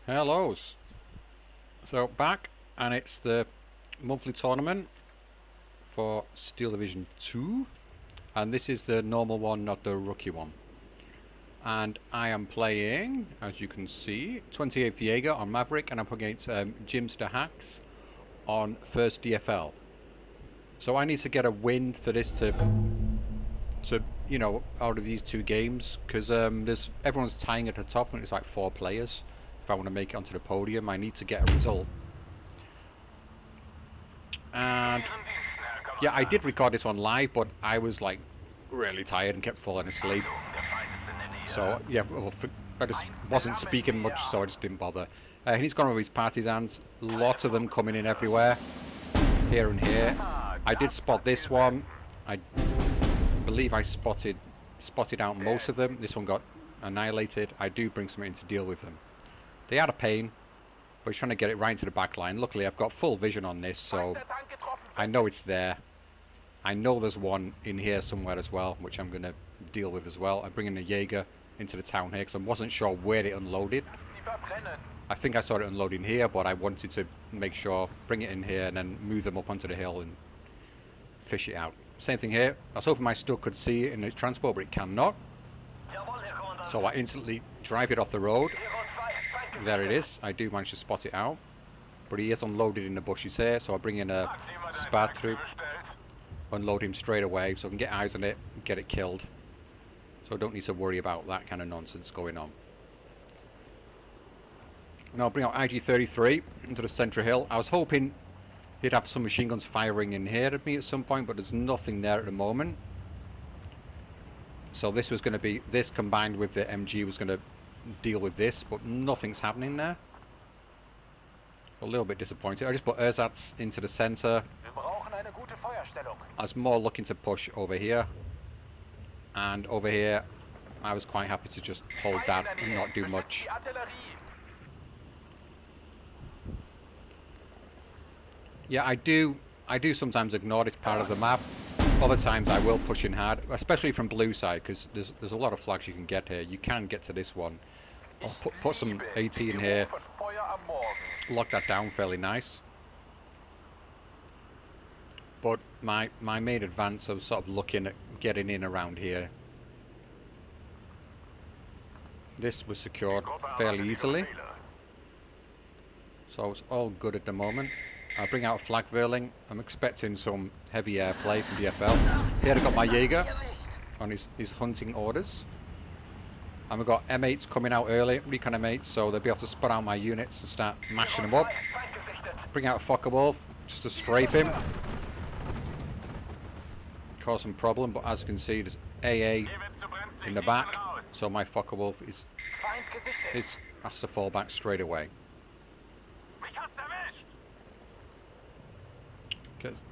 Hellos. So back, and it's the monthly tournament for Steel Division 2, and this is the normal one, not the rookie one. And I am playing, as you can see, 28th Jager on Maverick, and I'm against Jimster Hacks on first DFL. So I need to get a win for this to you know, out of these two games, because everyone's tying at the top, and it's like 4 players. If I want to make it onto the podium, I need to get a result. And yeah, I did record this one live, but I was like really tired and kept falling asleep. So yeah, well, I just wasn't speaking much, so I just didn't bother. He's gone with his partisans, lots of them coming in everywhere, here and here. I did spot this one. I believe I spotted out most of them. This one got annihilated. I do bring something in to deal with them. They had a pain, but he's trying to get it right into the back line. Luckily, I've got full vision on this, so I know it's there. I know there's one in here somewhere as well, which I'm going to deal with as well. I'm bringing a Jager into the town here, because I wasn't sure where it unloaded. I think I saw it unloading here, but I wanted to make sure, bring it in here, and then move them up onto the hill and fish it out. Same thing here. I was hoping my Stug could see it in the transport, but it cannot. So I instantly drive it off the road. There it is. I do manage to spot it out, but he is unloaded in the bushes here, so I bring in a SPAD troop, unload him straight away so I can get eyes on it and get it killed, so I don't need to worry about that kind of nonsense going on. Now I'll bring out IG-33 into the central hill. I was hoping he'd have some machine guns firing in here at me at some point, but there's nothing there at the moment. So this was going to be, this combined with the MG was going to deal with this, but nothing's happening there. A little bit disappointed. I just put ersatz into the center. I was more looking to push over here, and over here I was quite happy to just hold that and not do much. Yeah, I do sometimes ignore this part of the map. Other times I will push in hard, especially from blue side, because there's a lot of flags you can get here. You can get to this one. I'll put some AT in here, lock that down fairly nice. But my main advance, I was sort of looking at getting in around here. This was secured fairly easily, so it's all good at the moment. I'll bring out a flag whirling. I'm expecting some heavy airplay from DFL. Here I've got my Jager on his hunting orders. And we've got M8s coming out early, recon M8s, so they'll be able to spot out my units and start mashing them up. Bring out a Focke-Wulf just to strafe him. Cause some problem, but as you can see, there's AA in the back, so my Focke-Wulf has to fall back straight away.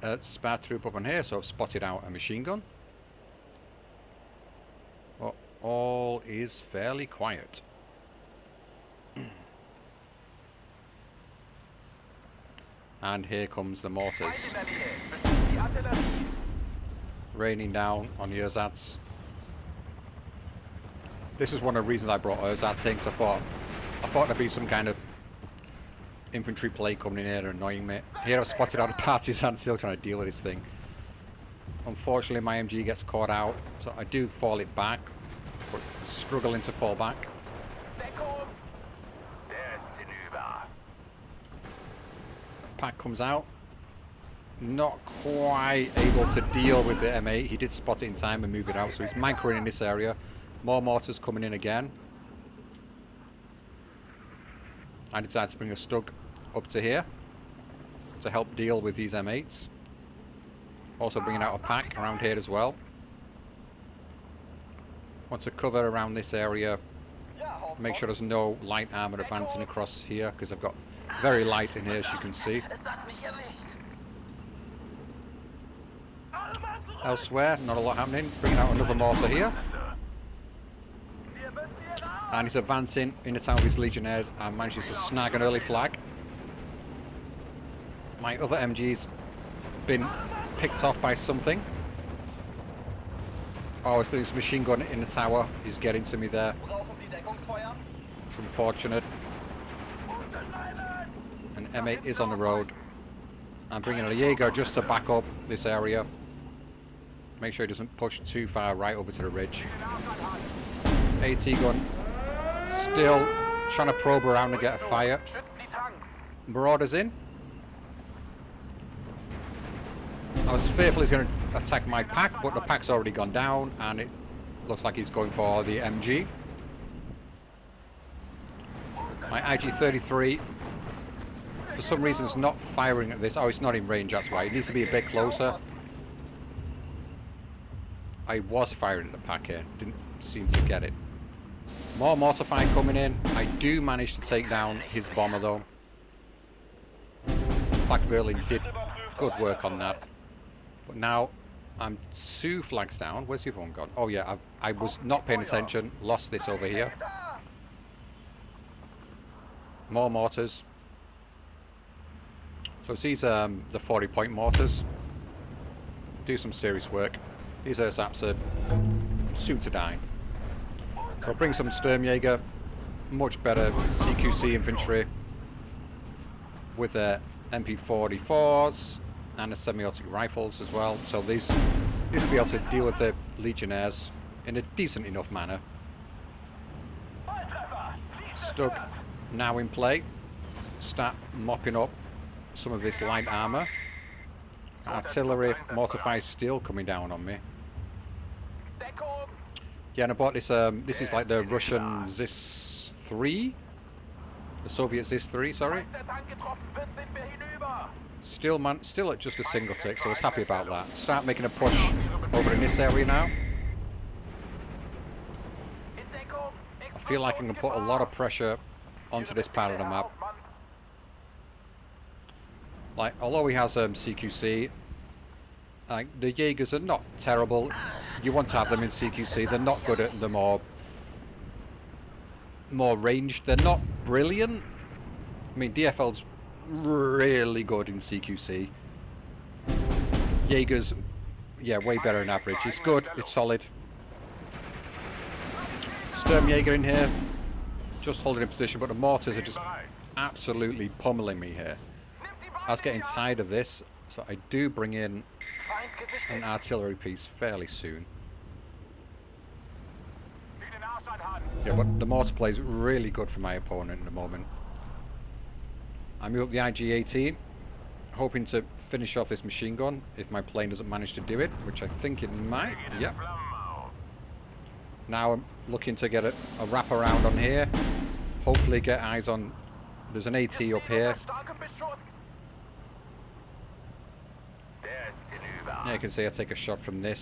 SPAD troop up on here, so I've spotted out a machine gun. Well, all is fairly quiet. And here comes the mortars. Raining down on the ersatz. This is one of the reasons I brought ersatz in, because I thought there'd be some kind of infantry play coming in here and annoying me. Here I've spotted out the partisan, still trying to deal with this thing. Unfortunately my MG gets caught out, so I do fall it back, but struggling to fall back. Pack comes out. Not quite able to deal with the M8. He did spot it in time and move it out, so he's microing in this area. More mortars coming in again. I decided to bring a Stug up to here to help deal with these M8s. Also bringing out a pack around here as well. Want to cover around this area, make sure there's no light armor advancing across here, because I've got very light in here, as you can see. Elsewhere, not a lot happening. Bringing out another mortar here. And he's advancing in the town with his legionnaires and manages to snag an early flag. My other MG's been picked off by something. Oh, it's this machine gun in the tower. He's getting to me there. It's unfortunate. An M8 is on the road. I'm bringing a Jager just to back up this area. Make sure he doesn't push too far right over to the ridge. AT gun still trying to probe around and get a fire. Marauders in. I was fearful he's going to attack my pack, but the pack's already gone down and it looks like he's going for the MG. My IG-33 for some reason is not firing at this. Oh, it's not in range, that's why. It needs to be a bit closer. I was firing at the pack here, didn't seem to get it. More mortar fire coming in. I do manage to take down his bomber though. Flak Berlin did good work on that. But now I'm 2 flags down. Where's the other one gone? Oh yeah, I was not paying attention. Lost this over here. More mortars. So these the 40-point mortars. Do some serious work. These Ursaps are soon to die. I'll bring some Sturmjäger. Much better CQC infantry. With their MP44s. And the semi-automatic rifles as well, so these will be able to deal with the legionnaires in a decent enough manner. Stug now in play. Start mopping up some of this light armour. Artillery, mortar fire still coming down on me. Yeah, and I bought this. This is like the Russian ZIS-3, the Soviet ZIS-3. Sorry. Still at just a single tick, so I was happy about that. Start making a push over in this area now. I feel like I can put a lot of pressure onto this part of the map. Like, although he has CQC, like the Jaegers are not terrible. You want to have them in CQC. They're not good at the more ranged. They're not brilliant. I mean, DFL's really good in CQC. Jaeger's, yeah, way better than average. It's good, it's solid. Sturmjäger in here, just holding in position, but the mortars are just absolutely pummeling me here. I was getting tired of this, so I do bring in an artillery piece fairly soon. Yeah, but the mortar play is really good for my opponent at the moment. I move up the IG-18, hoping to finish off this machine gun if my plane doesn't manage to do it, which I think it might. Yep. Now I'm looking to get a wrap around on here. Hopefully get eyes on... There's an AT up here. Yeah, you can see I take a shot from this.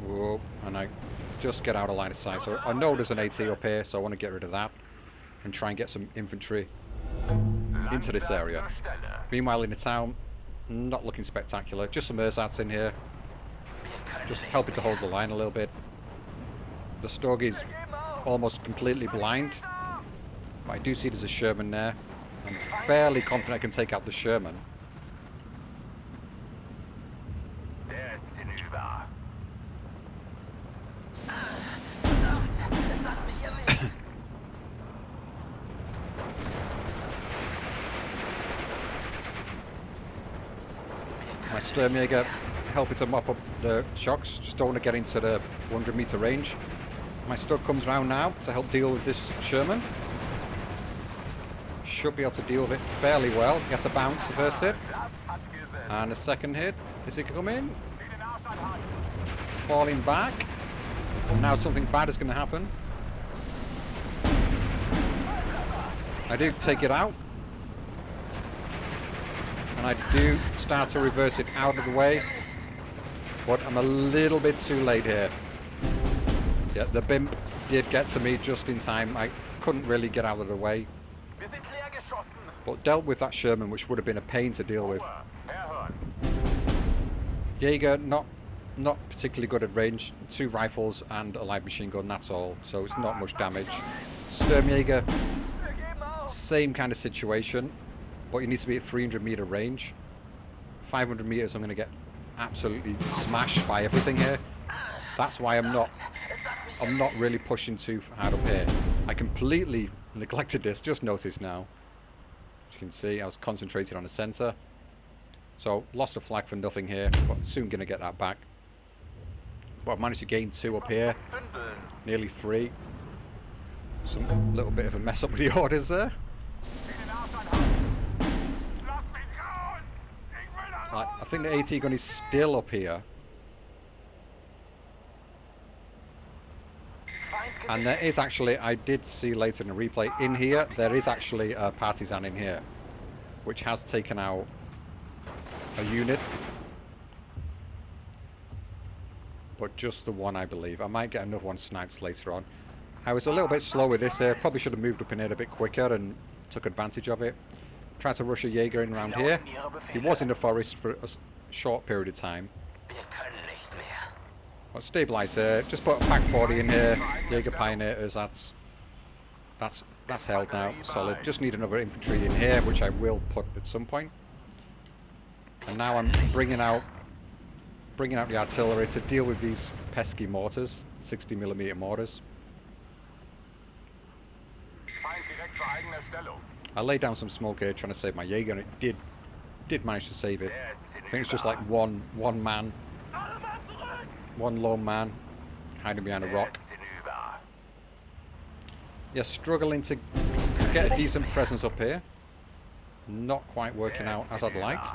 Whoa, and I just get out of line of sight. So I know there's an AT up here, so I want to get rid of that. And try and get some infantry into this area. Meanwhile in the town, not looking spectacular. Just some ersatz in here. Just helping to hold the line a little bit. The Stug is almost completely blind. But I do see there's a Sherman there. I'm fairly confident I can take out the Sherman. My Sturmjäger helping to mop up the shocks, just don't want to get into the 100 meter range. My Stug comes round now to help deal with this Sherman. Should be able to deal with it fairly well. Gets a bounce the first hit. And the second hit. Is it coming? Falling back. And now something bad is going to happen. I do take it out. And I do start to reverse it out of the way, but I'm a little bit too late here. Yeah, the BIMP did get to me just in time. I couldn't really get out of the way, but dealt with that Sherman, which would have been a pain to deal with. Jager not not particularly good at range. 2 rifles and a light machine gun, that's all. So it's not much damage. Jager, same kind of situation, but you need to be at 300 meter range. 500 meters, I'm going to get absolutely smashed by everything here. That's why I'm not really pushing too hard up here. I completely neglected this. Just noticed now. As you can see, I was concentrated on the center. So lost a flag for nothing here, but soon going to get that back. But I've managed to gain 2 up here, nearly 3. Some little bit of a mess up with the orders there. I think the AT gun is still up here. And there is actually, I did see later in the replay, in here, there is actually a partisan in here, which has taken out a unit. But just the one, I believe. I might get another one sniped later on. I was a little bit slow with this here. Probably should have moved up in here a bit quicker and took advantage of it. Tried to rush a Jager in around here. He was in the forest for a short period of time. But stabilise here. Just put a pack 40 in here. Jager Pioneers. That's held now. Solid. Just need another infantry in here, which I will put at some point. And now I'm bringing out the artillery to deal with these pesky mortars, 60mm mortars. I laid down some smoke here trying to save my Jager, and it did manage to save it. I think it's just like one man, one lone man hiding behind a rock. Yeah, struggling to get a decent presence up here. Not quite working out as I'd liked.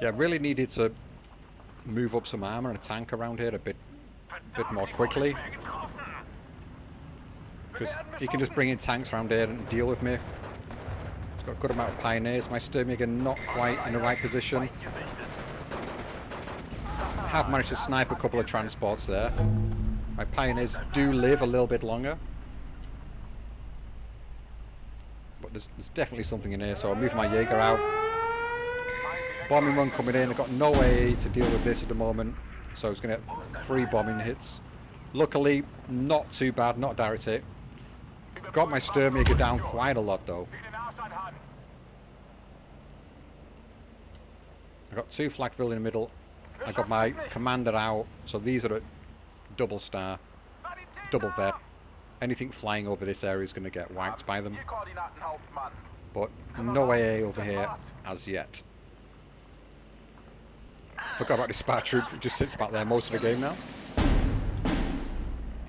Yeah, really needed to move up some armor and a tank around here a bit more quickly, because he can just bring in tanks around here and deal with me. It's got a good amount of pioneers. My Sturmjäger not quite in the right position. Have managed to snipe a couple of transports there. My pioneers do live a little bit longer, but there's definitely something in here, so I'll move my Jaeger out. Bombing run coming in. I've got no way to deal with this at the moment, so it's going to get 3 bombing hits. Luckily, not too bad, not a direct hit. Got my Sturmjäger down quite a lot though. I got 2 flakville in the middle. I got my commander out, so these are a double star, double vet. Anything flying over this area is going to get wiped by them. But no AA over here as yet. Forgot about the spy troop, it just sits back there most of the game now.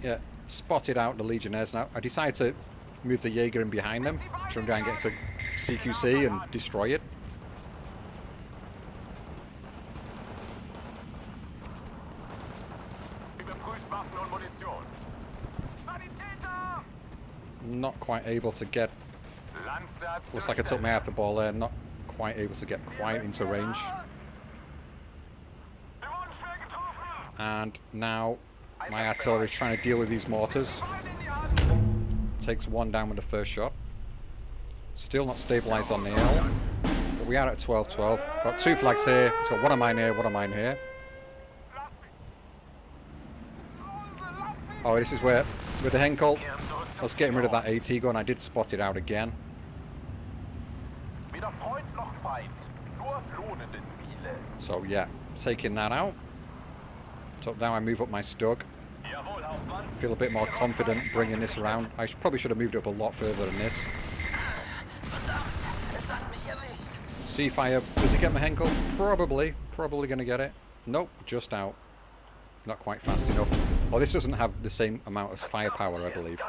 Yeah, spotted out the Legionnaires now. I decided to move the Jaeger in behind them, try and get to CQC and destroy it. Not quite able to get, looks like I took my eye off the ball there, not quite able to get quite into range. And now my artillery is trying to deal with these mortars. Takes 1 down with the first shot. Still not stabilised on the L, but we are at 12-12. Got 2 flags here, so 1 of mine here, 1 of mine here. Oh, this is where, with the Henkel, I was getting rid of that AT gun. I did spot it out again. So yeah, taking that out. So now I move up my Stug. Feel a bit more confident bringing this around. I probably should have moved up a lot further than this. Seafire, does he get my Henkel? Probably going to get it. Nope, just out. Not quite fast enough. Oh, this doesn't have the same amount of firepower, I believe.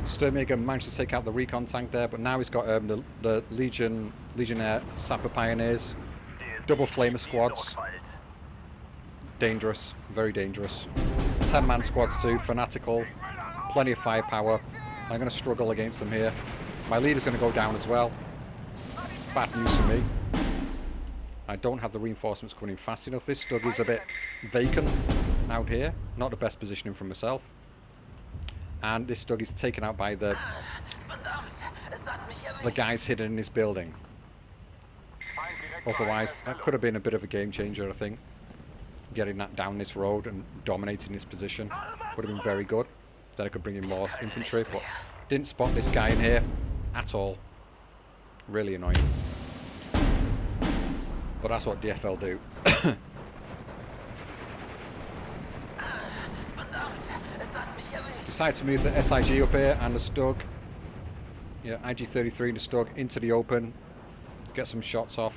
Sturmjäger managed to take out the recon tank there, but now he's got the Legionnaire Sapper Pioneers. Double Flamer squads. Dangerous, very dangerous. 10-man squads too, fanatical. Plenty of firepower. I'm going to struggle against them here. My leader's going to go down as well. Bad news for me. I don't have the reinforcements coming in fast enough. This Stug is a bit vacant out here. Not the best positioning for myself. And this Stug is taken out by the guys hidden in this building. Otherwise, that could have been a bit of a game changer, I think. Getting that down this road and dominating this position would have been very good. Then I could bring in more infantry, but didn't spot this guy in here at all. Really annoying. But that's what DFL do. Decided to move the SIG up here and the Stug. Yeah, IG-33 and the Stug into the open. Get some shots off.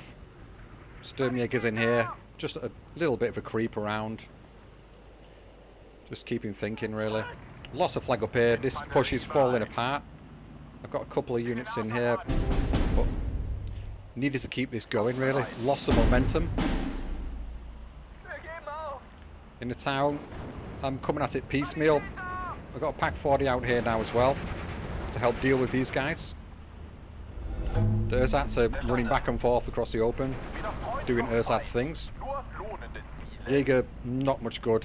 Sturmjäger's in here. Just a little bit of a creep around. Just keep him thinking, really. Lost a flag up here. This push is falling apart. I've got a couple of units in here, but needed to keep this going, really. Lost some momentum. In the town, I'm coming at it piecemeal. I've got a Pack 40 out here now as well to help deal with these guys. The Ersatz are running back and forth across the open, doing Ersatz things. Jager, not much good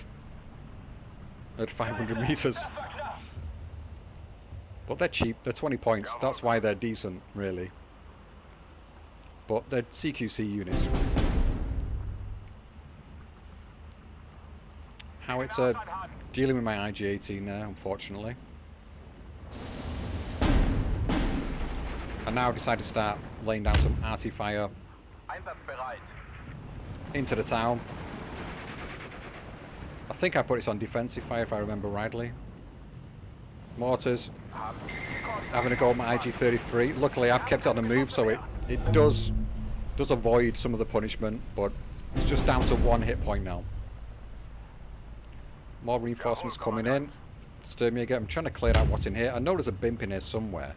at 500 meters. But they're cheap, they're 20 points, that's why they're decent, really. But they're CQC units. How it's dealing with my IG-18 now, unfortunately. And now I decided to start laying down some arty fire into the town. I think I put it on defensive fire if I remember rightly. Mortars, having a go at my IG-33. Luckily I've kept it on the move, so it does avoid some of the punishment, but it's just down to 1 hit point now. More reinforcements coming in. Sturmjäger, I'm trying to clear out what's in here. I know there's a bimp in here somewhere.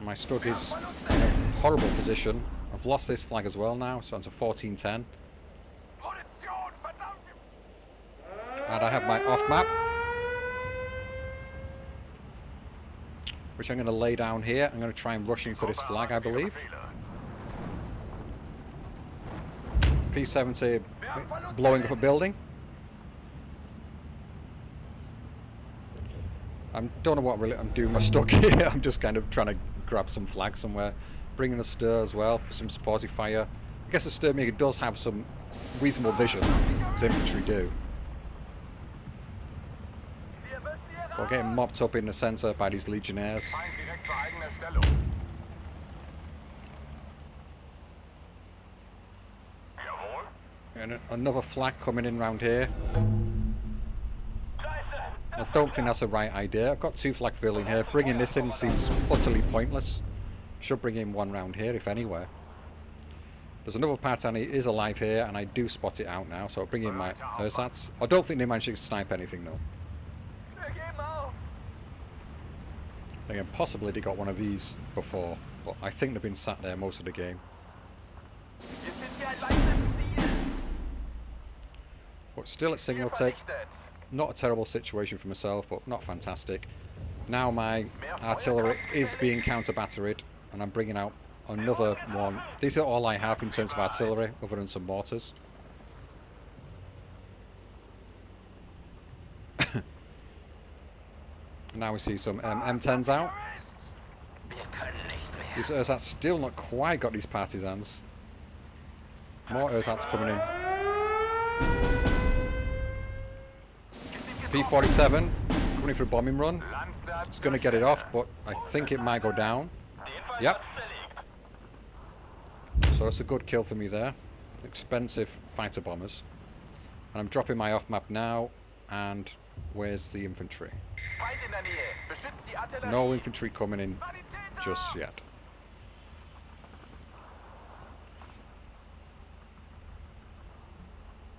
My Stug is in a horrible position. I've lost this flag as well now, so it's a 14-10. And I have my off map, which I'm going to lay down here. I'm going to try and rush into this flag, I believe. P-70 blowing up a building. I don't know what really I'm doing my Stug here. I'm just kind of trying to grab some flag somewhere. Bringing a stir as well for some supportive fire. I guess the Sturmjäger does have some reasonable vision, as infantry do. We're getting mopped up in the centre by these legionnaires. And another flag coming in round here. I don't think that's the right idea. I've got 2 flak-ville in here. Bringing this in seems utterly pointless. Should bring in 1 round here, if anywhere. There's another Partan is alive here, and I do spot it out now, so I'll bring in my Ersatz. I don't think they managed to snipe anything, though. Again, possibly they got one of these before, but I think they've been sat there most of the game. But still at signal take. Not a terrible situation for myself, but not fantastic. Now my artillery is being counter-batteried, and I'm bringing out another one. These are all I have in terms of artillery, other than some mortars. Now we see some M10s out. These Ersatz still not quite got these partisans. More Ersatz coming in. P-47 coming for a bombing run. It's going to get it off, but I think it might go down. Yep. So it's a good kill for me there. Expensive fighter bombers. And I'm dropping my off map now. And where's the infantry? No infantry coming in just yet.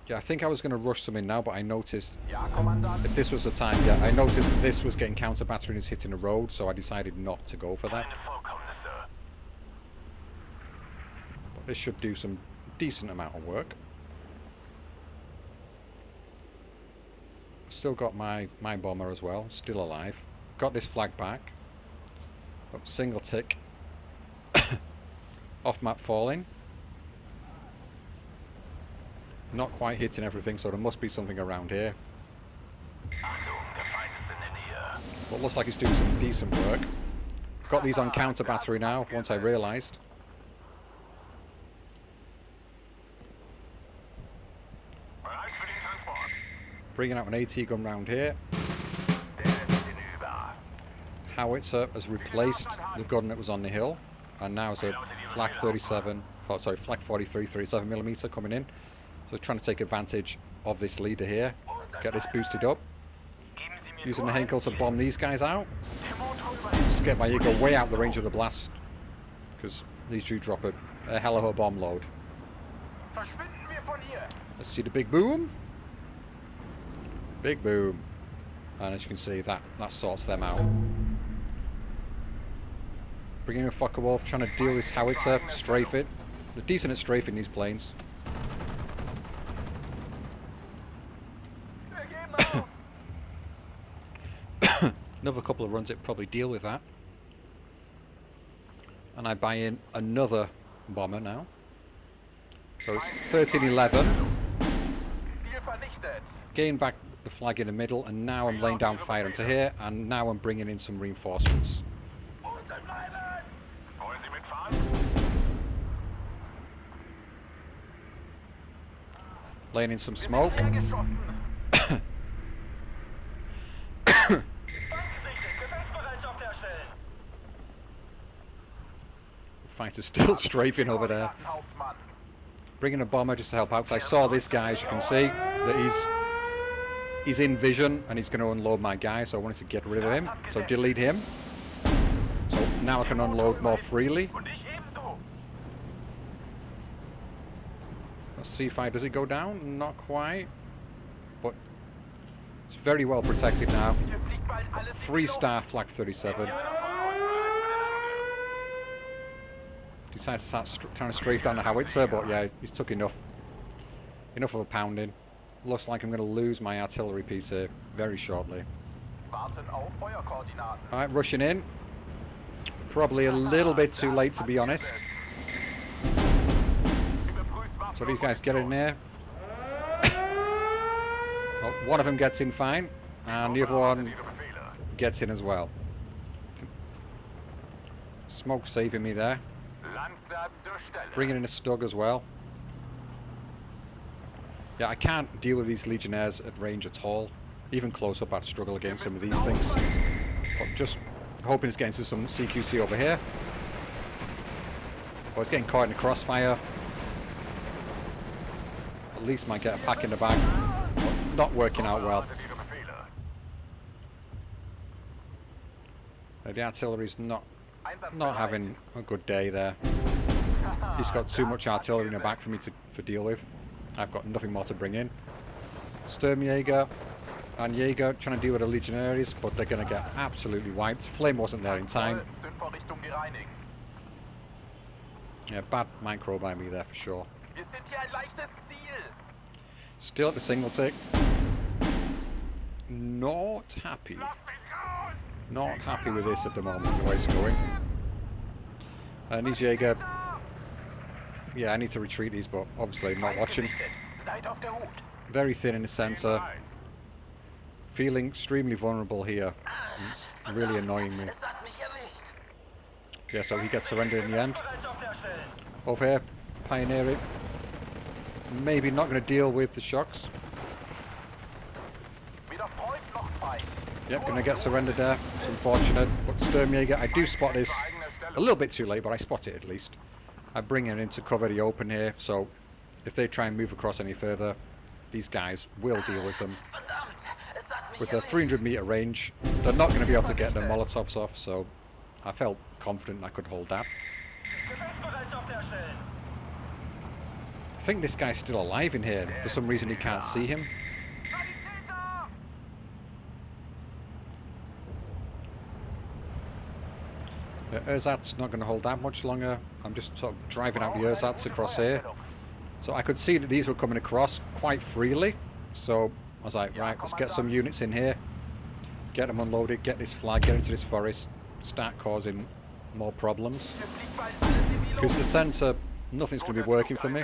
Yeah, I think I was going to rush some in now, but I noticed if this was the time, I noticed that this was getting counter-battery and is hitting the road, so I decided not to go for that. But this should do some decent amount of work. Still got my bomber as well, still alive. Got this flag back. Got single tick. Off map falling. Not quite hitting everything, so there must be something around here. But looks like he's doing some decent work. Got these on counter battery now, once I realised. Bringing out an AT gun round here. Howitzer has replaced the gun that was on the hill, and now it's a flak 37, sorry, flak 43, 37mm coming in. So trying to take advantage of this leader here, get this boosted up. Using the Henkel to bomb these guys out. Just get my Jager way out the range of the blast, because these do drop a hell of a bomb load. Let's see the big boom. Big boom. And as you can see, that sorts them out. Bringing a Focke-Wulf, trying to deal this howitzer, strafe it. They're decent at strafing these planes. Another couple of runs, it probably deal with that. And I buy in another bomber now. So it's 13-11. Gain back the flag in the middle, and now I'm laying down fire into here, and now I'm bringing in some reinforcements. Laying in some smoke. Fighter's still strafing over there. Bringing a bomber just to help out. So I saw this guy, as you can see, that he's in vision and he's going to unload my guy, so I wanted to get rid of him. So delete him. So now I can unload more freely. Let's see if does it go down? Not quite. But it's very well protected now. 3-star flak 37. Decided to start trying to strafe down the howitzer, but yeah, he's took enough of a pounding. Looks like I'm going to lose my artillery piece here very shortly. Alright, rushing in. Probably a little bit too late, to be honest. So these guys get in there. Well, one of them gets in fine, and the other one gets in as well. Smoke saving me there. Bringing in a Stug as well. Yeah, I can't deal with these Legionnaires at range at all. Even close up, I'd struggle against some of these things. But just hoping it's getting to some CQC over here. Oh, it's getting caught in the crossfire. At least might get a pack in the back. But not working out well. The artillery's not having a good day there. He's got too much artillery in the back for me to deal with. I've got nothing more to bring in. Sturmjäger and Jager trying to deal with the Legionaries, but they're going to get absolutely wiped. Flame wasn't there in time. Yeah, bad micro by me there for sure. Still at the single tick. Not happy. Not happy with this at the moment, the way it's going. And these Jager, yeah, I need to retreat these, but obviously I'm not watching. Very thin in the centre. Feeling extremely vulnerable here. It's really annoying me. Yeah, so he gets surrendered in the end. Over here, pioneering. Maybe not going to deal with the shocks. Yep, going to get surrendered there. It's unfortunate. But Sturmjäger, I do spot this a little bit too late, but I spot it at least. I bring it in to cover the open here, so if they try and move across any further, these guys will deal with them. With a 300-meter range, they're not going to be able to get their Molotovs off, so I felt confident I could hold that. I think this guy's still alive in here. For some reason, he can't see him. The ersatz not going to hold that much longer. I'm just sort of driving out the ersatz across here. So I could see that these were coming across quite freely. So I was like, right, let's get some units in here. Get them unloaded, get this flag, get into this forest. Start causing more problems. Because the centre, nothing's going to be working for me.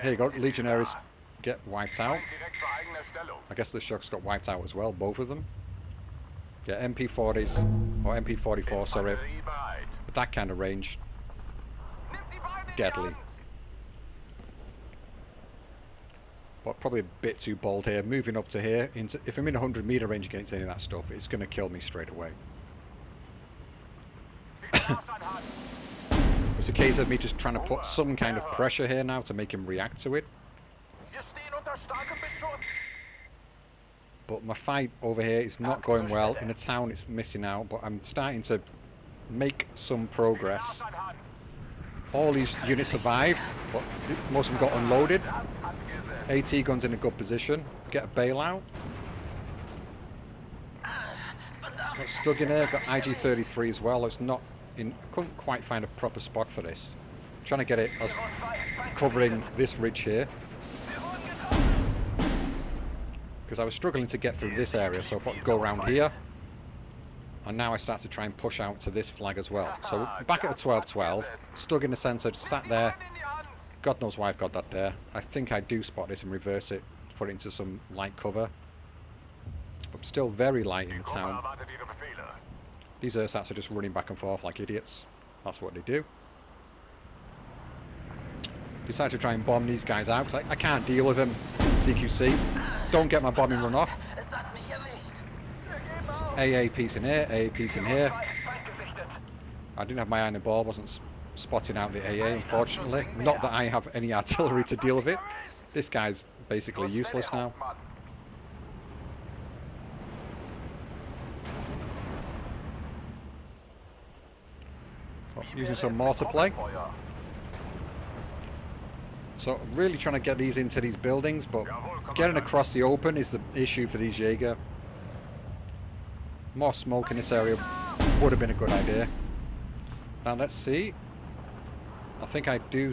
Here you go, Legionaries get wiped out. I guess the shocks got wiped out as well, both of them. Yeah, MP40s, or MP44, sorry, at that kind of range, deadly. But probably a bit too bold here. Moving up to here, if I'm in 100 meter range against any of that stuff, it's going to kill me straight away. It's a case of me just trying to put some kind of pressure here now to make him react to it. But my fight over here is not going well. In the town it's missing out, but I'm starting to make some progress. All these units survived, but most of them got unloaded. AT gun's in a good position. Get a bailout. Got stuck in there. Got IG-33 as well. It's not in. Couldn't quite find a proper spot for this. Trying to get it as covering this ridge here. Because I was struggling to get through this area, so I thought I'd go around here. And now I start to try and push out to this flag as well. So back at a 12-12, stuck in the centre, just sat there. God knows why I've got that there. I think I do spot this and reverse it, put it into some light cover. But still very light in the town. These ersats are just running back and forth like idiots. That's what they do. Decide to try and bomb these guys out, because I can't deal with them in CQC. Don't get my bombing run off. AA piece in here, AA piece in here. I didn't have my eye on the ball, wasn't spotting out the AA, unfortunately. Not that I have any artillery to deal with it. This guy's basically useless now. Oh, using some mortar play. So really trying to get these into these buildings, but getting across the open is the issue for these Jager. More smoke in this area would have been a good idea. Now let's see. I think I do.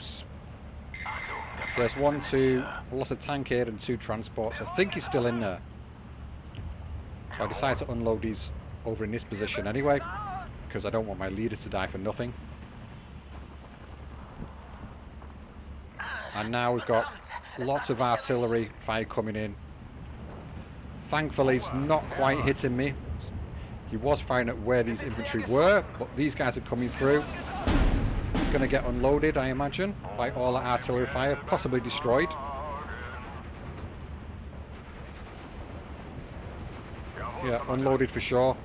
There's one, two, lots of tank aid and 2 transports. I think he's still in there. So I decided to unload these over in this position anyway, because I don't want my leader to die for nothing. And now we've got lots of artillery fire coming in. Thankfully it's not quite hitting me. He was firing at where these infantry were, but these guys are coming through. Going to get unloaded, I imagine, by all that artillery fire, possibly destroyed. Yeah, unloaded for sure.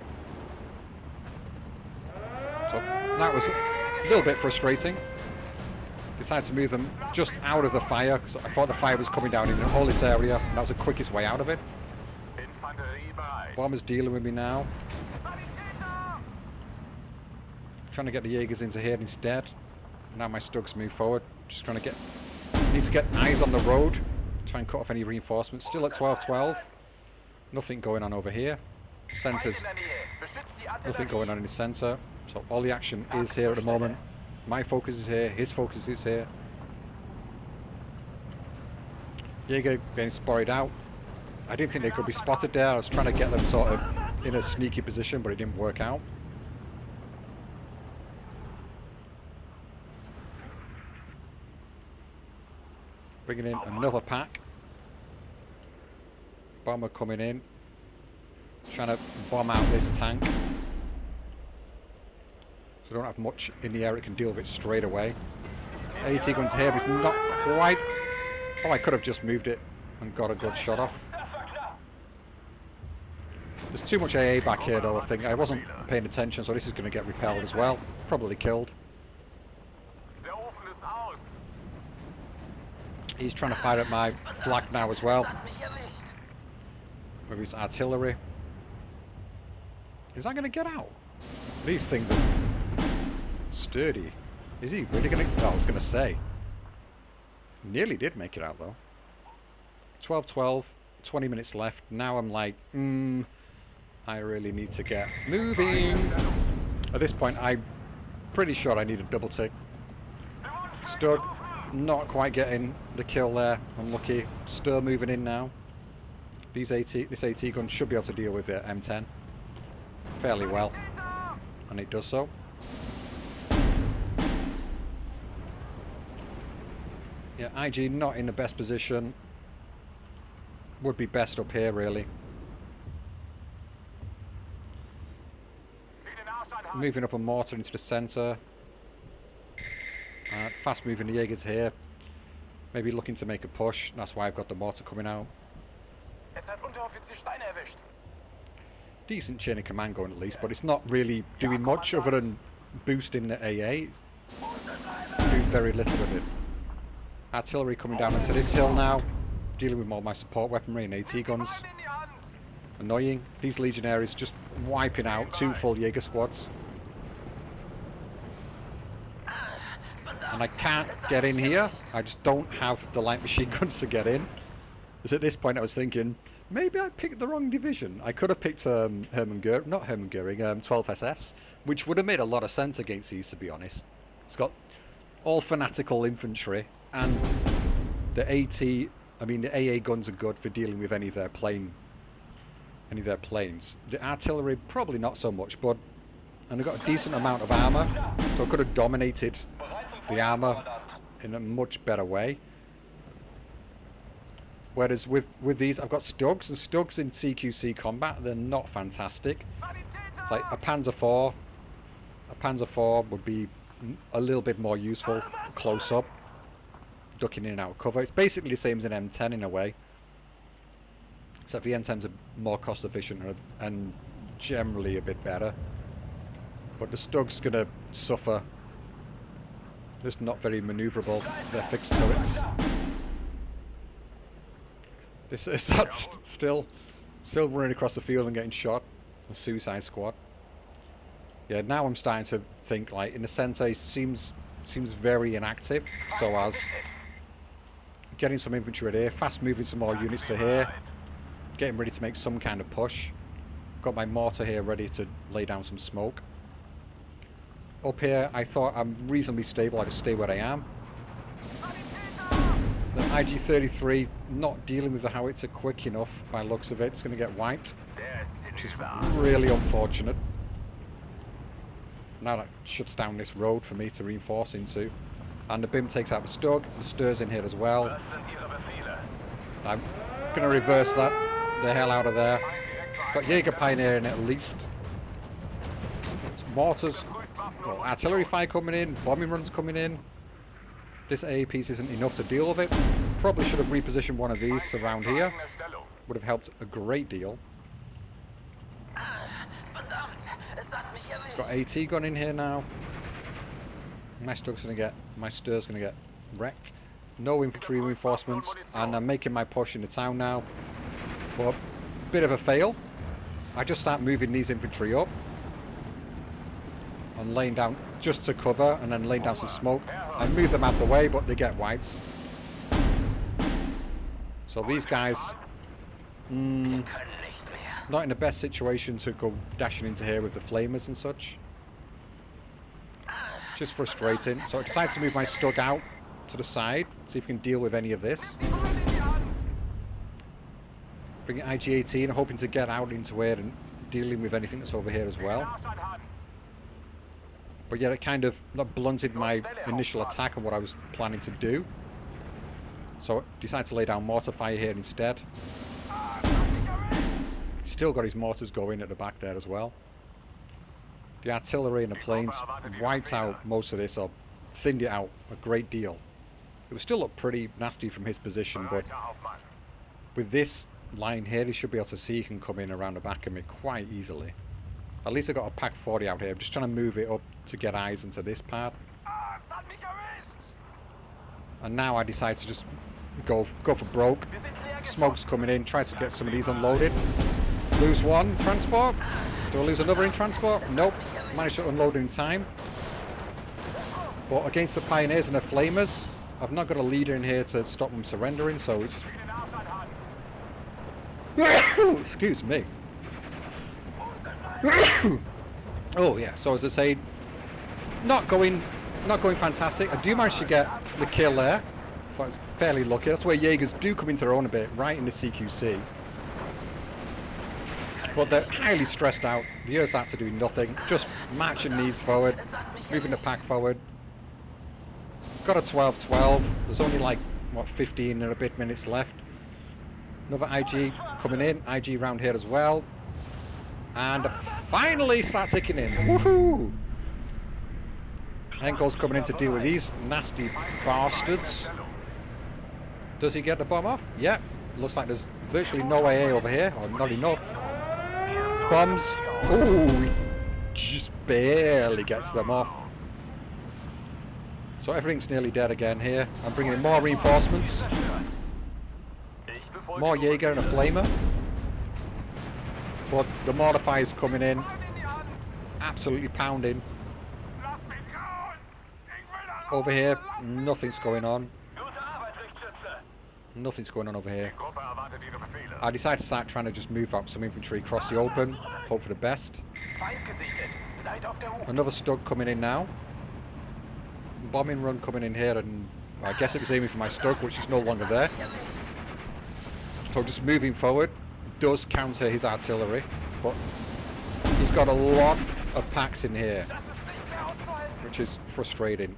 So that was a little bit frustrating. Decided to move them just out of the fire, because I thought the fire was coming down in all this area, and that was the quickest way out of it. Bomber's dealing with me now. Trying to get the Jaegers into here instead. Now my Stugs move forward. Just trying to get... Need to get eyes on the road. Try and cut off any reinforcements. Still at 12-12. Nothing going on over here. Centres. Nothing going on in the centre. So all the action is here at the moment. My focus is here. His focus is here. Jaeger getting spotted out. I didn't think they could be spotted there. I was trying to get them sort of in a sneaky position, but it didn't work out. Bringing in another pack. Bomber coming in. Trying to bomb out this tank. So I don't have much in the air that can deal with it straight away. AT guns here, but it's not quite... Oh, I could have just moved it and got a good shot off. There's too much AA back here though, I think. I wasn't paying attention, so this is going to get repelled as well. Probably killed. He's trying to fire at my flag now as well. With his artillery. Is that going to get out? These things are sturdy. Is he really going to... Oh, I was going to say. Nearly did make it out though. 12-12. 20 minutes left. Now I'm like, I really need to get moving. At this point, I'm pretty sure I need a double tick. Stug, not quite getting the kill there. Unlucky. Still moving in now. This AT gun should be able to deal with the M10 fairly well, and it does so. Yeah, IG not in the best position. Would be best up here really. moving up a mortar into the centre. Fast moving the Jaegers here. Maybe looking to make a push. That's why I've got the mortar coming out. Decent chain of command going at least, but it's not really doing much other than boosting the AA. It's doing very little with it. Artillery coming down into this hill now. Dealing with all my support weaponry and AT guns. Annoying. These legionaries just wiping out 2 full Jaeger squads. And I can't get in here. I just don't have the light machine guns to get in. Because at this point I was thinking, maybe I picked the wrong division. I could have picked not Hermann Goering, 12 SS, which would have made a lot of sense against these, to be honest. It's got all fanatical infantry, and the the AA guns are good for dealing with any of their planes. The artillery, probably not so much, and they've got a decent amount of armour, so I could have dominated the armour in a much better way. Whereas with these, I've got Stugs, and Stugs in CQC combat, they're not fantastic. It's like a Panzer IV would be a little bit more useful close up, ducking in and out of cover. It's basically the same as an M10 in a way, except the M10s are more cost efficient and generally a bit better. But the Stug's going to suffer. Just not very manoeuvrable. They're fixed turrets. This is still running across the field and getting shot. A suicide squad. Yeah, now I'm starting to think, like, in the centre he seems very inactive, so as getting some infantry here, fast moving some more units to here, getting ready to make some kind of push. Got my mortar here ready to lay down some smoke. Up here I thought I'm reasonably stable, I just stay where I am. The IG-33 not dealing with the howitzer quick enough by looks of it. It's going to get wiped, which is really unfortunate. Now that shuts down this road for me to reinforce into. And the BIM takes out the Stug, the Stur's in here as well. I'm going to reverse that the hell out of there. Got Jaeger Pioneer in at least. Mortars, well, artillery fire coming in, bombing runs coming in. This AA piece isn't enough to deal with it. Probably should have repositioned one of these around here. Would have helped a great deal. Got AT gun in here now. My Stur's gonna get wrecked. No infantry reinforcements, and I'm making my push into town now. But bit of a fail. I just start moving these infantry up and laying down just to cover, and then laying down some smoke. I move them out the way, but they get wiped. So these guys, not in the best situation to go dashing into here with the flamers and such. Just frustrating. So I decided to move my Stug out to the side, see if we can deal with any of this. Bring it IG-18, hoping to get out into here and dealing with anything that's over here as well. But yeah, it kind of blunted my initial attack and what I was planning to do. So I decided to lay down mortar fire here instead. Still got his mortars going at the back there as well. The artillery and the planes wiped out most of this, or thinned it out a great deal. It would still look pretty nasty from his position, but with this line here, he should be able to see he can come in around the back of me quite easily. At least I got a Pack 40 out here. I'm just trying to move it up to get eyes into this part. And now I decide to just go for broke. Smoke's coming in, try to get some of these unloaded. Lose one transport. Do I lose another in transport? Nope. Managed to unload in time. But against the Pioneers and the Flamers, I've not got a leader in here to stop them surrendering, so it's... Excuse me. Oh yeah, so as I say, not going fantastic. I do manage to get the kill there. I was fairly lucky. That's where Jaegers do come into their own a bit, right in the CQC. But they're highly stressed out. The ersatz are doing nothing, just marching these forward, moving the pack forward. Got a 12-12. There's only like, what, 15 and a bit minutes left. Another IG coming in, IG round here as well. And a Finally start ticking in. Woohoo! Henkel's coming in to deal with these nasty bastards. Does he get the bomb off? Yep. Looks like there's virtually no AA over here, or not enough. Bombs. Ooh, he just barely gets them off. So everything's nearly dead again here. I'm bringing in more reinforcements. More Jager and a flamer. But the mortifier's coming in. Absolutely pounding. Over here, nothing's going on. Nothing's going on over here. I decided to start trying to just move up some infantry across the open. Hope for the best. Another Stug coming in now. Bombing run coming in here, and I guess it was aiming for my Stug, which is no longer there. So just moving forward does counter his artillery, but he's got a lot of packs in here, which is frustrating.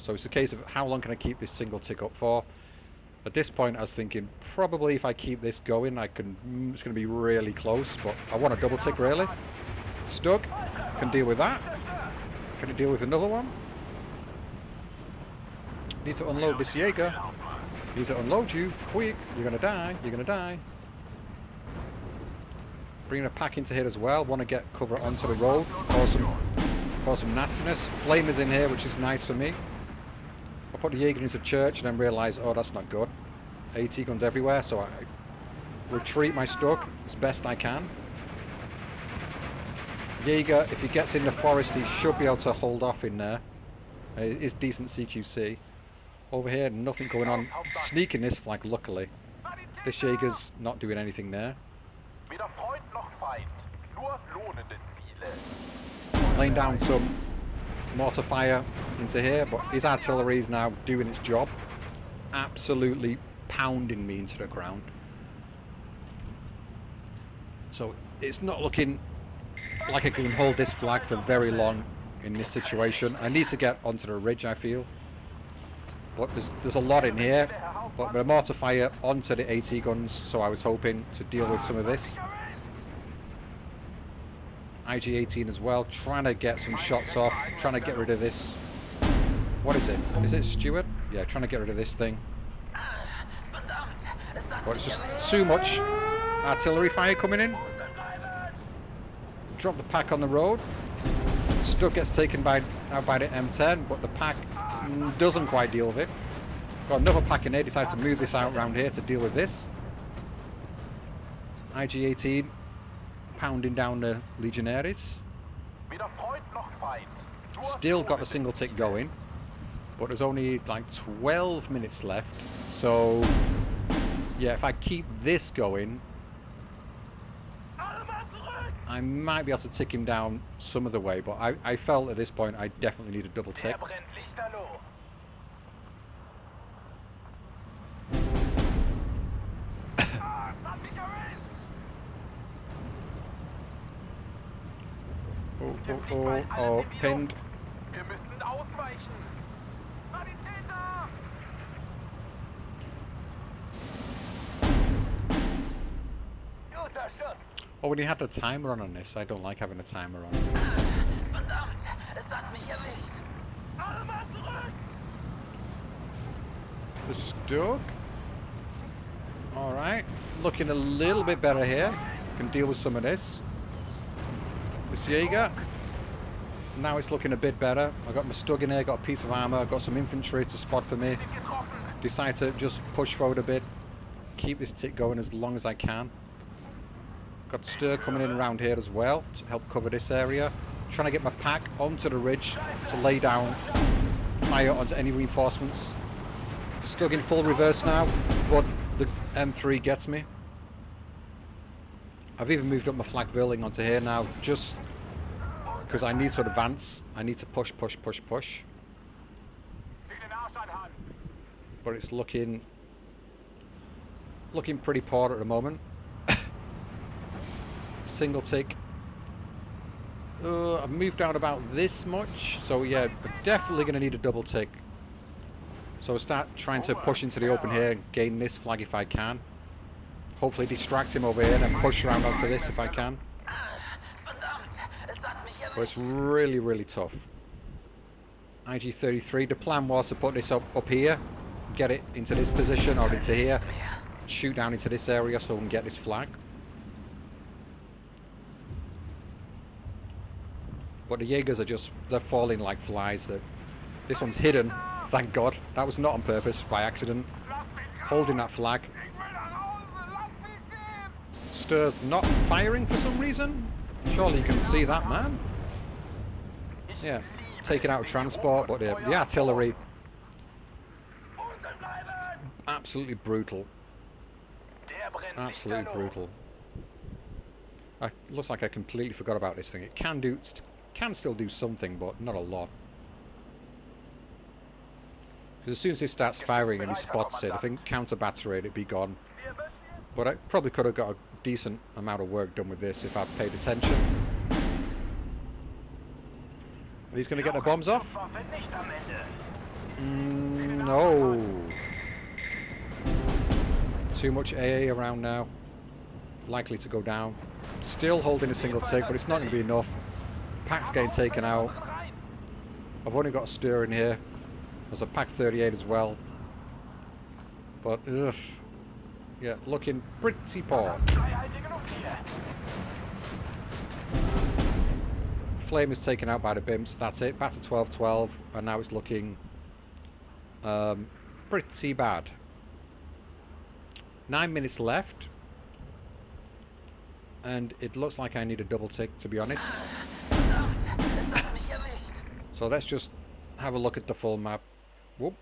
So it's a case of how long can I keep this single tick up for. At this point I was thinking probably if I keep this going it's going to be really close, but I want a double tick really. Stug can deal with that. Can it deal with another one? Need to unload this Jager. Need to unload you quick. You're going to die. You're going to die. Bringing a pack into here as well. Want to get cover onto the road. Cause some nastiness. Flamers in here, which is nice for me. I put the Jager into church and then realise, oh, that's not good. AT guns everywhere, so I retreat my Stug as best I can. Jager, if he gets in the forest, he should be able to hold off in there. It is decent CQC. Over here, nothing going on. Sneaking this flag, luckily. This Jager's not doing anything there. Laying down some mortar fire into here, but his artillery is now doing its job. Absolutely pounding me into the ground. So it's not looking like I can hold this flag for very long in this situation. I need to get onto the ridge, I feel. But there's a lot in here. But the mortar fire onto the AT guns, so I was hoping to deal with some of this. IG-18 as well, trying to get some shots off, trying to get rid of this. What is it? Is it Stewart? Yeah, trying to get rid of this thing. But it's just too much artillery fire coming in. Drop the pack on the road. Stug gets taken out by the M10, but the pack doesn't quite deal with it. Got another pack in here, decided to move this out around here to deal with this. IG-18 pounding down the Legionaries. Still got a single tick going, but there's only like 12 minutes left. So yeah, if I keep this going, I might be able to tick him down some of the way, but I felt at this point I definitely need a double tick. Oh, pinned. Oh, when you had the timer on this, I don't like having a timer on. The Stug. Alright, looking a little bit better here. Can deal with some of this. This Jager. Now it's looking a bit better. I got my Stug in here, got a piece of armour, got some infantry to spot for me. Decide to just push forward a bit. Keep this tick going as long as I can. Got Stir coming in around here as well to help cover this area. Trying to get my pack onto the ridge to lay down fire onto any reinforcements. Stug in full reverse now, but the M3 gets me. I've even moved up my flag building onto here now, just because I need to advance. I need to push. But it's looking pretty poor at the moment. Single tick. I've moved down about this much, so yeah, definitely going to need a double tick. So I'll start trying to push into the open here and gain this flag if I can. Hopefully distract him over here and then push around onto this if I can. But it's really, really tough. IG-33, the plan was to put this up here, get it into this position or into here, shoot down into this area so we can get this flag. But the Jaegers are just, they're falling like flies. This one's hidden, thank God. That was not on purpose, by accident. Holding that flag. Stir's not firing for some reason. Surely you can see that, man. Yeah, taken out of transport, but the artillery, absolutely brutal. Absolutely brutal. Looks like I completely forgot about this thing. It can still do something, but not a lot. Because as soon as he starts firing and he spots it, I think counter battery it'd be gone. But I probably could have got a decent amount of work done with this if I'd paid attention. And he's going to get the bombs off? No. Too much AA around now. Likely to go down. Still holding a single tick, but it's not going to be enough. Pack's getting taken out. I've only got a Stir in here. There's a Pack 38 as well. But, ugh. Yeah, looking pretty poor. Flame is taken out by the BIMs, that's it. Back to 12-12, and now it's looking pretty bad. 9 minutes left. And it looks like I need a double tick, to be honest. So let's just have a look at the full map. Whoop.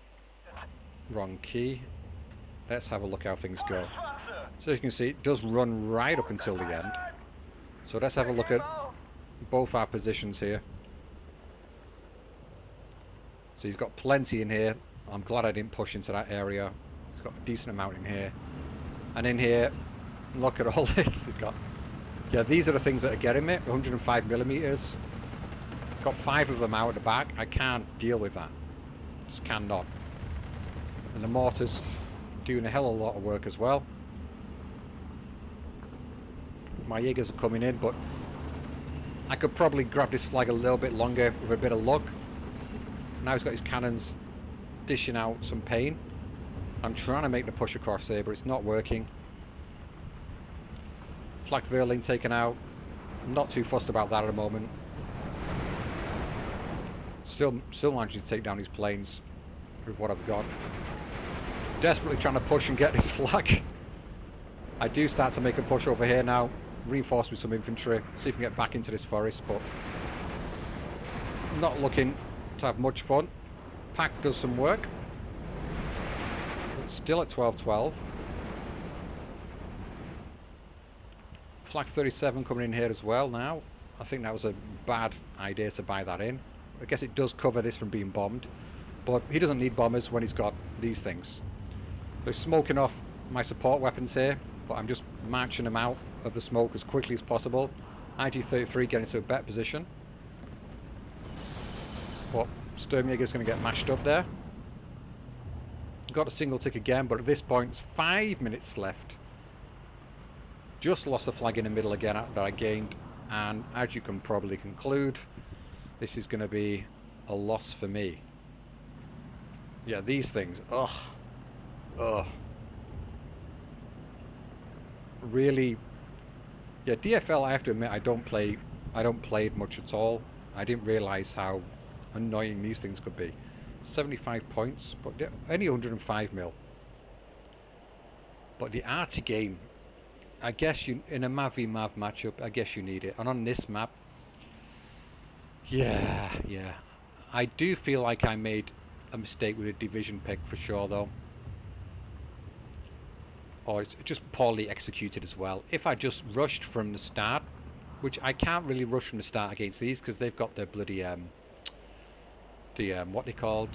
Wrong key. Let's have a look how things go. So you can see it does run right up until the end. So let's have a look at both our positions here. So he's got plenty in here. I'm glad I didn't push into that area. He's got a decent amount in here. And in here, look at all this he's got. Yeah, these are the things that are getting me. 105mm. Got 5 of them out at the back. I can't deal with that. Just cannot. And the mortars doing a hell of a lot of work as well. My Jaegers are coming in, but I could probably grab this flag a little bit longer with a bit of luck. Now he's got his cannons dishing out some pain. I'm trying to make the push across here, but it's not working. Flak Verling taken out. I'm not too fussed about that at the moment. Still managing to take down these planes with what I've got. Desperately trying to push and get this flag. I do start to make a push over here now. Reinforce with some infantry. See if we can get back into this forest, but not looking to have much fun. Pack does some work. But still at 12-12. Flak 37 coming in here as well now. I think that was a bad idea to buy that in. I guess it does cover this from being bombed, but he doesn't need bombers when he's got these things. They're smoking off my support weapons here, but I'm just marching them out of the smoke as quickly as possible. IG-33 getting into a better position. But Sturmjäger's going to get mashed up there. Got a single tick again, but at this point it's 5 minutes left. Just lost the flag in the middle again that I gained, and as you can probably conclude, this is going to be a loss for me. Yeah, these things, ugh. Really, yeah, DFL, I have to admit, I don't play it much at all. I didn't realise how annoying these things could be. 75 points, but they're only 105mm. But the arty game, I guess you, in a Mav v Mav matchup, I guess you need it. And on this map, yeah. I do feel like I made a mistake with a division pick for sure, though. Or it's just poorly executed as well. If I just rushed from the start, which I can't really rush from the start against these because they've got their bloody what they called,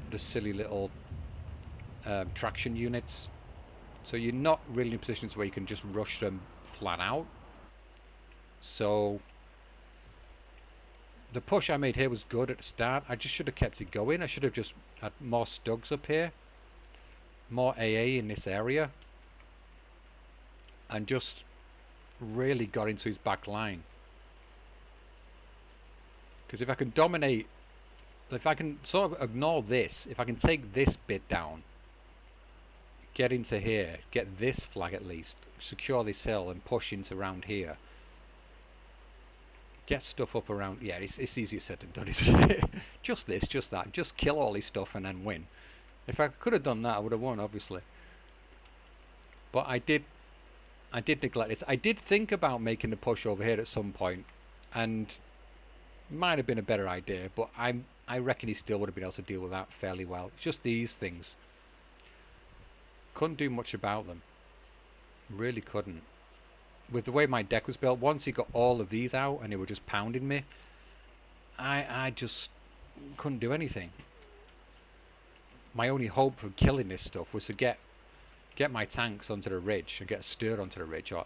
the silly little traction units. So you're not really in positions where you can just rush them flat out. So the push I made here was good at the start. I just should have kept it going. I should have just had more Stugs up here, more AA in this area, and just really got into his back line. Because if I can dominate, if I can sort of ignore this, if I can take this bit down, get into here, get this flag at least, secure this hill and push into around here, get stuff up around, yeah, it's easier said than done, isn't it? Just this, just that, just kill all this stuff and then win. If I could have done that, I would have won, obviously. But I did neglect this. I did think about making the push over here at some point, and might have been a better idea, but I reckon he still would have been able to deal with that fairly well. It's just these things. Couldn't do much about them. Really couldn't. With the way my deck was built, once he got all of these out and they were just pounding me, I just couldn't do anything. My only hope of killing this stuff was to get my tanks onto the ridge and get a stir onto the ridge or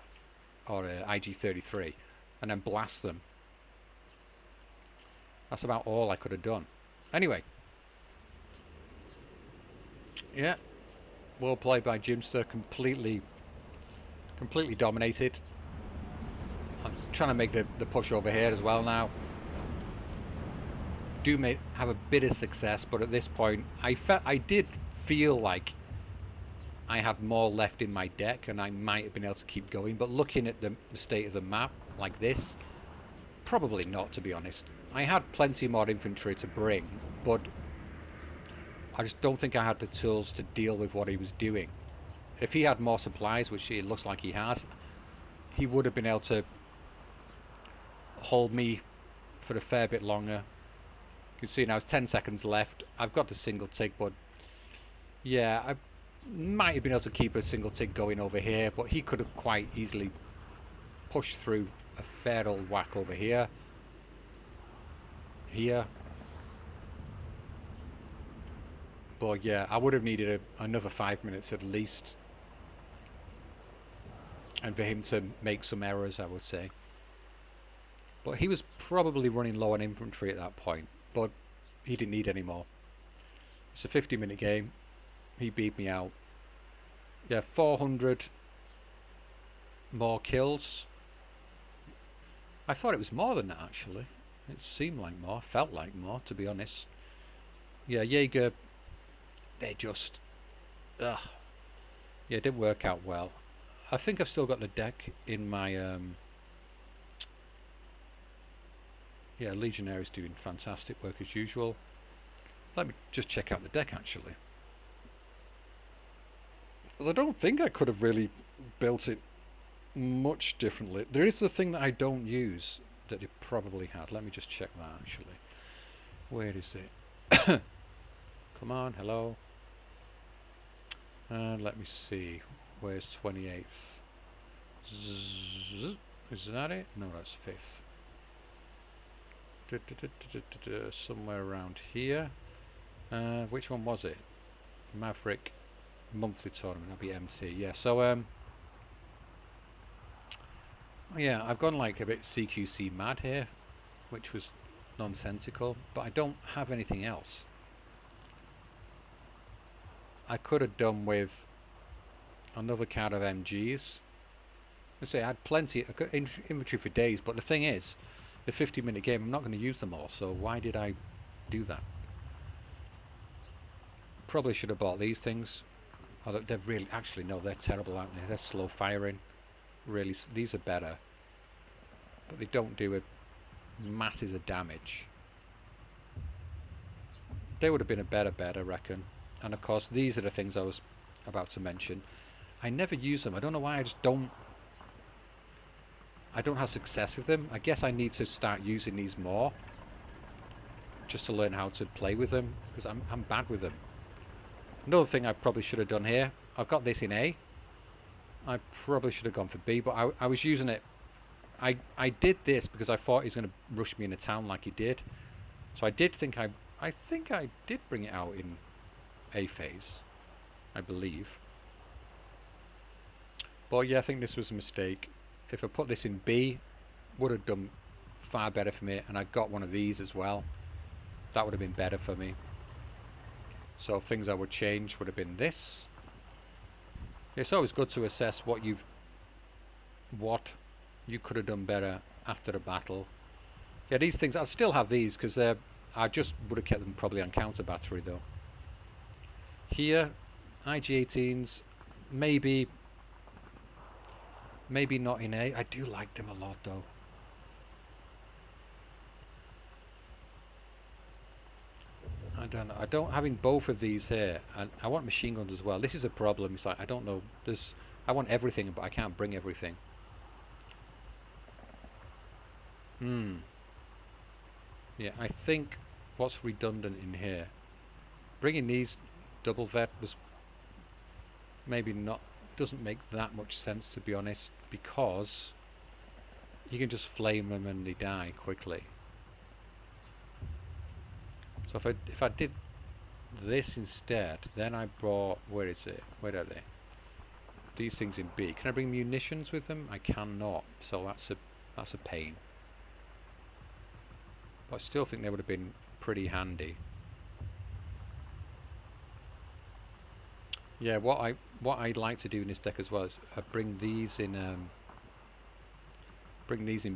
IG-33 and then blast them. That's about all I could have done. Anyway, yeah, well played by Jimster. Completely dominated. I'm trying to make the push over here as well now. Have a bit of success, but at this point I did feel like I had more left in my deck and I might have been able to keep going, but looking at the state of the map like this, probably not, to be honest. I had plenty more infantry to bring, but I just don't think I had the tools to deal with what he was doing. If he had more supplies, which it looks like he has, he would have been able to hold me for a fair bit longer. You can see now it's 10 seconds left. I've got the single tick, but yeah, I might have been able to keep a single tick going over here, but he could have quite easily pushed through a fair old whack over here. But yeah, I would have needed another 5 minutes at least, and for him to make some errors, I would say. But he was probably running low on infantry at that point, but he didn't need any more. It's a 50-minute game. He beat me out. Yeah, 400 more kills. I thought it was more than that, actually. It seemed like more, felt like more, to be honest. Yeah, Jager, they just, yeah, it didn't work out well. I think I've still got the deck in my, yeah, Legionnaires doing fantastic work as usual. Let me just check out the deck, actually. Well, I don't think I could have really built it much differently. There is the thing that I don't use that it probably had. Let me just check that, actually. Where is it? Come on, hello. And let me see. Where's 28th? Is that it? No, that's 5th. Somewhere around here. Which one was it? Maverick monthly tournament. That'll be MT. Yeah. So yeah, I've gone like a bit CQC mad here, which was nonsensical, but I don't have anything else. I could have done with another card of MGs. I say I had plenty. I got infantry for days, but the thing is, the 50-minute game, I'm not going to use them all. So why did I do that? Probably should have bought these things. Although they're really, actually no, they're terrible, aren't they? They're slow firing. Really, these are better, but they don't do masses of damage. They would have been a better bet, I reckon. And of course, these are the things I was about to mention. I never use them. I don't know why. I don't have success with them. I guess I need to start using these more, just to learn how to play with them, because I'm bad with them. Another thing I probably should have done here. I've got this in A. I probably should have gone for B, but I was using it. I did this because I thought he was going to rush me in a town like he did. So I think I did bring it out in A phase, I believe. But yeah, I think this was a mistake. If I put this in B, would have done far better for me, and I got one of these as well. That would have been better for me. So things I would change would have been this. It's always good to assess what you could have done better after the battle. Yeah, these things, I'll still have these because I just would have kept them probably on counter battery though. Here, IG-18s, maybe not in A. I do like them a lot though. I don't know. I don't having both of these here, and I want machine guns as well. This is a problem. It's like I don't know. I want everything, but I can't bring everything. Yeah, I think what's redundant in here, bringing these double vet was maybe not, doesn't make that much sense to be honest, because you can just flame them and they die quickly. So if I did this instead, then I brought, where is it? Where are they? These things in B. Can I bring munitions with them? I cannot. So that's a pain. But I still think they would have been pretty handy. Yeah, what I'd like to do in this deck as well is bring these in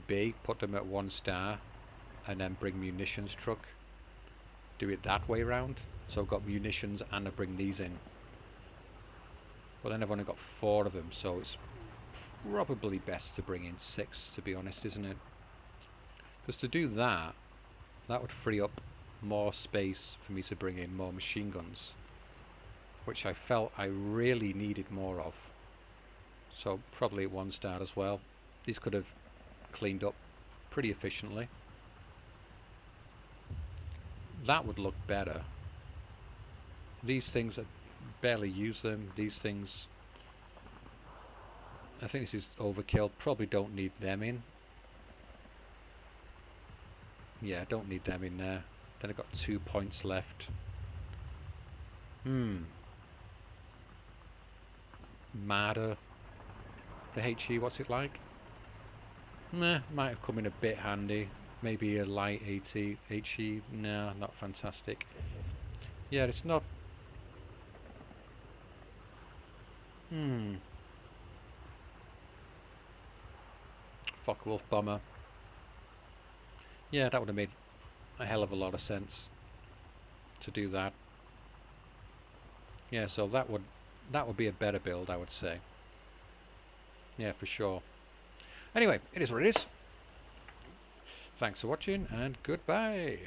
B, put them at 1 star, and then bring munitions truck. Do it that way round. So I've got munitions and I bring these in. But then I've only got 4 of them, so it's probably best to bring in 6, to be honest, isn't it? Because to do that, that would free up more space for me to bring in more machine guns, which I felt I really needed more of. So probably 1 star as well. These could have cleaned up pretty efficiently. That would look better. These things, I barely use them. These things, I think this is overkill. Probably don't need them in. Yeah, I don't need them in there. Then I've got 2 points left. Marder. The HE, what's it like? Meh, might have come in a bit handy. Maybe a light HE. No, not fantastic. Yeah, it's not. Focke-Wulf bomber. Yeah, that would have made a hell of a lot of sense to do that. Yeah, so that would be a better build, I would say. Yeah, for sure. Anyway, it is what it is. Thanks for watching, and goodbye.